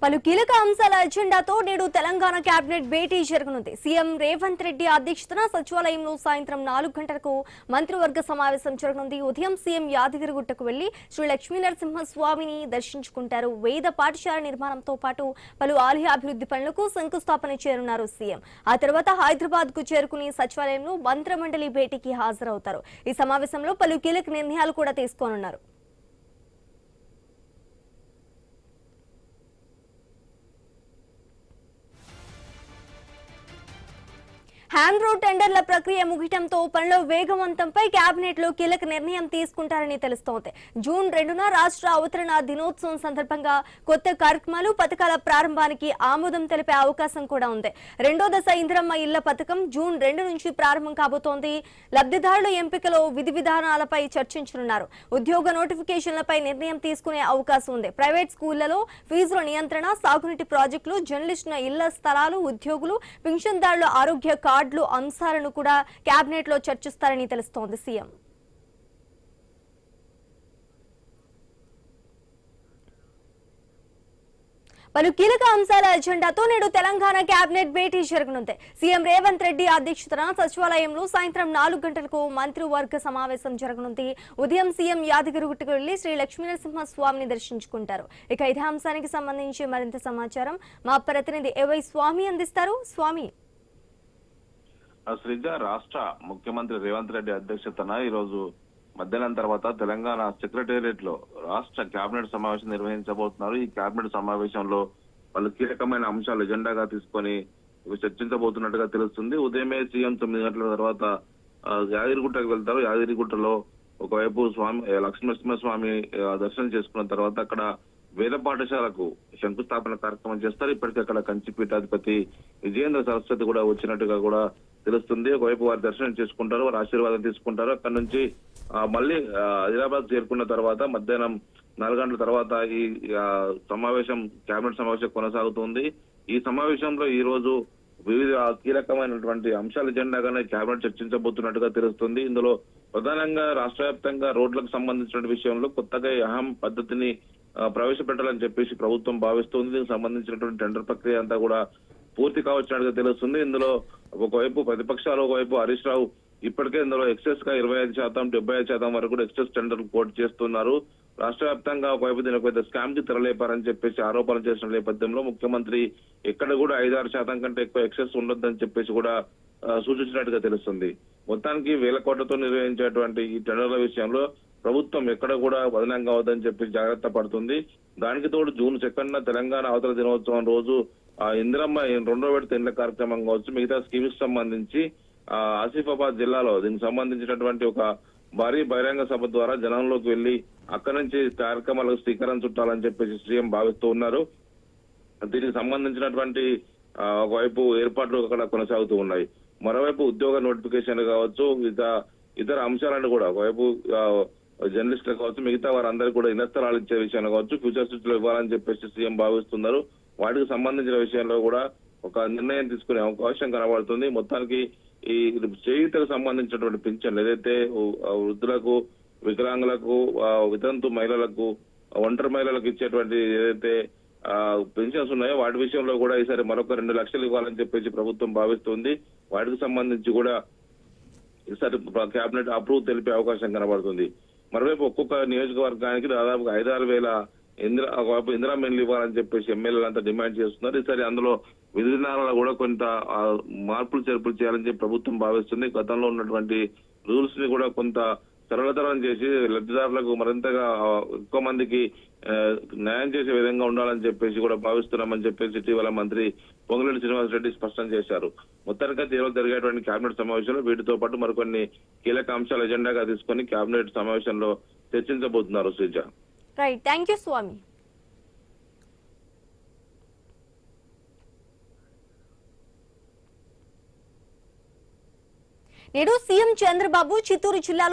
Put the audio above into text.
పలు కీలక అంశాల అజెండాతో నేడు తెలంగాణ కేబినెట్ భేటీ జరగనుంది. సీఎం రేవంత్ రెడ్డి అధ్యక్షతన సచివాలయంలో సాయంత్రం 4 గంటలకు మంత్రివర్గ సమావేశం జరగనుంది. ఉదయం సీఎం యాదగిరిగుట్టకు వెళ్లి శ్రీ లక్ష్మీనరసింహస్వామిని దర్శించుకుంటారు. వేద పాఠశాల నిర్మాణంతో పాటు పలు ఆలయ అభివృద్ధి పనులకు శంకుస్థాపన చేయనున్నారు సీఎం. ఆ తర్వాత హైదరాబాద్ కు చేరుకుని సచివాలయంలో మంత్రిమండలి భేటీకి హాజరవుతారు. ఈ సమావేశంలో పలు కీలక నిర్ణయాలు కూడా తీసుకోనున్నారు. హ్యాండ్ రోడ్ టెండర్ల ప్రక్రియ ముగియడంతో పనుల వేగవంతంపై కేబినెట్ లో కీలక నిర్ణయం తీసుకుంటారని తెలుస్తోంది. జూన్ 2న రాష్ట్ర అవతరణ దినోత్సవం సందర్భంగా కొత్త కార్యక్రమాలు, పథకాల ప్రారంభానికి ఆమోదం తెలిపే అవకాశం కూడా ఉంది. రెండో దశ ఇందిరమ్మ ఇళ్ల పథకం జూన్ 2 నుంచి ప్రారంభం కాబోతోంది. లబ్ధిదారుల ఎంపికలో విధి విధానాలపై చర్చించనున్నారు. ఉద్యోగ నోటిఫికేషన్లపై నిర్ణయం తీసుకునే అవకాశం ఉంది. ప్రైవేట్ స్కూళ్లలో ఫీజుల నియంత్రణ, సాగునీటి ప్రాజెక్టులు, జర్నలిస్టుల ఇళ్ల స్థలాలు, ఉద్యోగులు, పింఛన్దారుల ఆరోగ్య కార్డులు అంశాలను కూడా కేబినెట్ లో చర్చిస్తారని తెలుస్తోంది సీఎం. పలు కీలక అంశాల అజెండాతో నేడు తెలంగాణ కేబినెట్ భేటీ జరగనుంది. సీఎం రేవంత్ రెడ్డి అధ్యక్షతన సచివాలయంలో సాయంత్రం 4 గంటలకు మంత్రివర్గ సమావేశం జరగనుంది. ఉదయం సీఎం యాదగిరిగుట్టకు వెళ్లి శ్రీ లక్ష్మీనరసింహస్వామిని దర్శించుకుంటారు. ఇక ఇదే అంశానికి సంబంధించి మరింత సమాచారం మా ప్రతినిధి ఏవై స్వామి అందిస్తారు. స్వామి, శ్రీజ, రాష్ట్ర ముఖ్యమంత్రి రేవంత్ రెడ్డి అధ్యక్షతన ఈరోజు మధ్యాహ్నం తర్వాత తెలంగాణ సెక్రటేరియట్ లో రాష్ట్ర కేబినెట్ సమావేశం నిర్వహించబోతున్నారు. ఈ కేబినెట్ సమావేశంలో పలు కీలకమైన అంశాలు ఎజెండాగా తీసుకొని చర్చించబోతున్నట్టుగా తెలుస్తుంది. ఉదయమే సీఎం 9 గంటల తర్వాత యాదగిరిగుట్టకు వెళ్తారు. యాదగిరిగుట్టలో ఒకవైపు లక్ష్మీనరసింహస్వామి దర్శనం చేసుకున్న తర్వాత అక్కడ వేద పాఠశాలకు శంకుస్థాపన కార్యక్రమం చేస్తారు. ఇప్పటికే అక్కడ కంచి పీఠాధిపతి విజయేంద్ర సరస్వతి కూడా వచ్చినట్టుగా కూడా తెలుస్తుంది. ఒకవైపు వారి దర్శనం చేసుకుంటారు, వారి ఆశీర్వాదం తీసుకుంటారు. అక్కడ నుంచి మళ్ళీ హైదరాబాద్ చేరుకున్న తర్వాత మధ్యాహ్నం 4 గంటల తర్వాత ఈ సమావేశం, కేబినెట్ సమావేశం కొనసాగుతుంది. ఈ సమావేశంలో ఈ రోజు వివిధ కీలకమైనటువంటి అంశాల ఎజెండాగానే కేబినెట్ చర్చించబోతున్నట్టుగా తెలుస్తుంది. ఇందులో ప్రధానంగా రాష్ట్ర వ్యాప్తంగా రోడ్లకు సంబంధించిన విషయంలో కొత్తగా అహం పద్ధతిని ప్రవేశపెట్టాలని చెప్పేసి ప్రభుత్వం భావిస్తుంది. దీనికి సంబంధించినటువంటి టెండర్ ప్రక్రియ అంతా కూడా పూర్తి కావచ్చినట్టుగా తెలుస్తుంది. ఇందులో ఒకవైపు ప్రతిపక్షాలు, ఒకవైపు హరీష్ రావు ఇప్పటికే ఇందులో ఎక్సెస్ గా 25%, 75% వరకు కూడా ఎక్సెస్ టెండర్ కోట్ చేస్తున్నారు. రాష్ట్ర వ్యాప్తంగా ఒకవైపు దీని ఒక స్కామ్ కి తెరలేపారని చెప్పేసి ఆరోపణలు చేసిన నేపథ్యంలో ముఖ్యమంత్రి ఎక్కడ కూడా 5-6% కంటే ఎక్కువ ఎక్సెస్ ఉండొద్దని చెప్పేసి కూడా సూచించినట్టుగా తెలుస్తుంది. మొత్తానికి వేల కోట్లతో నిర్వహించేటువంటి ఈ టెండర్ల విషయంలో ప్రభుత్వం ఎక్కడ కూడా బదనం కావద్దని చెప్పి జాగ్రత్త పడుతుంది. దానికి తోడు జూన్ 2న తెలంగాణ అవతరణ దినోత్సవం రోజు ఇందిరమ్మ 2వ విడత ఇండ్ల కార్యక్రమం కావచ్చు, మిగతా స్కీమ్స్ సంబంధించి ఆసిఫాబాద్ జిల్లాలో దీనికి సంబంధించినటువంటి ఒక భారీ బహిరంగ సభ ద్వారా జనంలోకి వెళ్లి అక్కడి నుంచి కార్యక్రమాలకు శ్రీకారం చుట్టాలని చెప్పేసి సీఎం భావిస్తూ ఉన్నారు. దీనికి సంబంధించినటువంటి ఒకవైపు ఏర్పాట్లు అక్కడ కొనసాగుతూ ఉన్నాయి. మరోవైపు ఉద్యోగ నోటిఫికేషన్ కావచ్చు, ఇతర అంశాలను కూడా ఒకవైపు జర్నలిస్టులు కావచ్చు, మిగతా వారందరికీ కూడా ఇళ్ల స్థలాలు ఇచ్చే విషయంలో కావచ్చు, ఫ్యూచర్ సిటీలో ఇవ్వాలని చెప్పేసి సీఎం భావిస్తున్నారు. వాటికి సంబంధించిన విషయంలో కూడా ఒక నిర్ణయం తీసుకునే అవకాశం కనబడుతుంది. మొత్తానికి ఈ చేయూతకు సంబంధించినటువంటి పింఛన్లు ఏదైతే వృద్ధులకు, వికలాంగులకు, వితంతు మహిళలకు, ఒంటరి మహిళలకు ఇచ్చేటువంటి ఏదైతే పెన్షన్స్ ఉన్నాయో వాటి విషయంలో కూడా ఈసారి మరొక 2 లక్షలు ఇవ్వాలని చెప్పేసి ప్రభుత్వం భావిస్తుంది. వాటికి సంబంధించి కూడా ఈసారి కేబినెట్ అప్రూవ్ తెలిపే అవకాశం కనబడుతుంది. మరోవైపు ఒక్కొక్క నియోజకవర్గానికి దాదాపుగా 5-6 వేల ఇందిరా మిల్లు ఇవ్వాలని చెప్పేసి ఎమ్మెల్యేలంతా డిమాండ్ చేస్తున్నారు. ఈసారి అందులో విధి విధానాల్లో కూడా కొంత మార్పులు చేర్పులు చేయాలని చెప్పి ప్రభుత్వం భావిస్తుంది. గతంలో ఉన్నటువంటి రూల్స్ ని కూడా కొంత సరళతరం చేసి లబ్ధిదారులకు మరింతగా ఎక్కువ మందికి న్యాయం చేసే విధంగా ఉండాలని చెప్పేసి కూడా భావిస్తున్నామని చెప్పేసి ఇటీవల మంత్రి పొంగులేటి శ్రీనివాసరెడ్డి స్పష్టం చేశారు. మొత్తానికి ఈరోజు జరిగేటువంటి కేబినెట్ సమావేశంలో వీటితో పాటు మరికొన్ని కీలక అంశాలు ఎజెండాగా తీసుకొని కేబినెట్ సమావేశంలో చర్చించబోతున్నారు. శ్రీజ, రైట్, థ్యాంక్ యూ స్వామి. నేడు సీఎం చంద్రబాబు చిత్తూరు జిల్లాలో